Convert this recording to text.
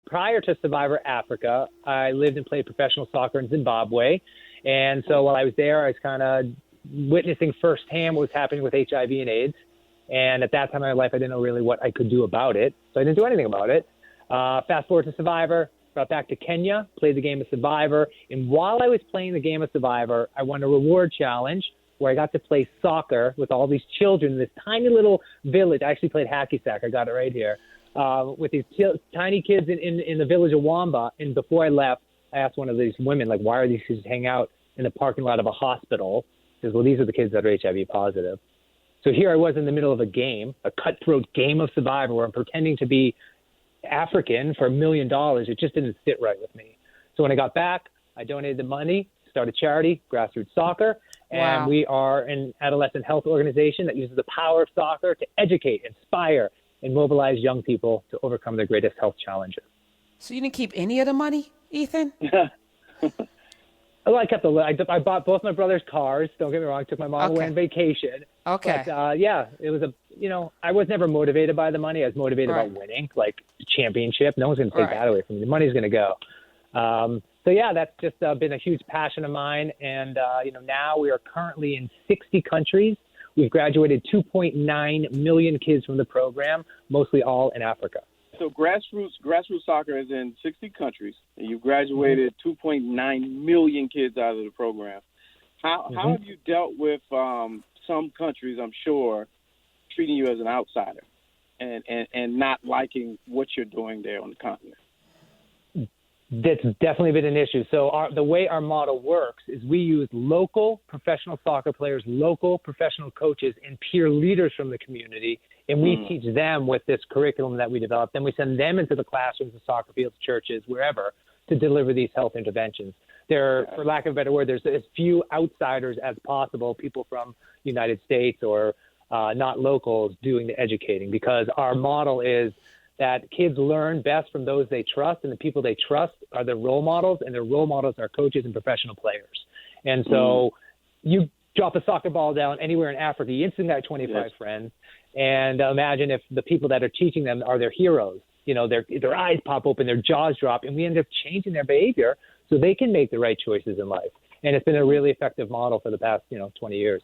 prior to Survivor Africa, I lived and played professional soccer in Zimbabwe. And so while I was there, I was kind of witnessing firsthand what was happening with HIV and AIDS. And at that time in my life, I didn't know really what I could do about it. So I didn't do anything about it. Fast forward to Survivor, got back to Kenya, played the game of Survivor. And while I was playing the game of Survivor, I won a reward challenge where I got to play soccer with all these children in this tiny little village. I actually played hacky sack. I got it right here. With these tiny kids in the village of Wamba. And before I left, I asked one of these women, like, why are these kids hanging out in the parking lot of a hospital? She says, well, these are the kids that are HIV positive. So here I was in the middle of a game, a cutthroat game of Survivor, where I'm pretending to be African for $1 million. It just didn't sit right with me. So when I got back, I donated the money, started a charity, Grassroot Soccer, and we are an adolescent health organization that uses the power of soccer to educate, inspire, and mobilize young people to overcome their greatest health challenges. So you didn't keep any of the money, Ethan? Well, I kept I bought both my brother's cars. Don't get me wrong. I took my mom away on vacation. Okay. But, it was I was never motivated by the money. I was motivated by winning, like the championship. No one's going to take that away from me. The money's going to go. That's just been a huge passion of mine. And, now we are currently in 60 countries. We've graduated 2.9 million kids from the program, mostly all in Africa. So Grassroot Soccer is in 60 countries, and you've graduated 2.9 million kids out of the program. How have you dealt with some countries, I'm sure, treating you as an outsider and not liking what you're doing there on the continent? That's definitely been an issue. So the way our model works is we use local professional soccer players, local professional coaches, and peer leaders from the community, and we teach them with this curriculum that we develop. Then we send them into the classrooms, the soccer fields, churches, wherever, to deliver these health interventions. For lack of a better word, there's as few outsiders as possible, people from the United States or not locals, doing the educating, because our model is that kids learn best from those they trust, and the people they trust are their role models, and their role models are coaches and professional players. And so you drop a soccer ball down anywhere in Africa, you instantly got 25 friends. And imagine if the people that are teaching them are their heroes. Their eyes pop open, their jaws drop, and we end up changing their behavior so they can make the right choices in life. And it's been a really effective model for the past, 20 years.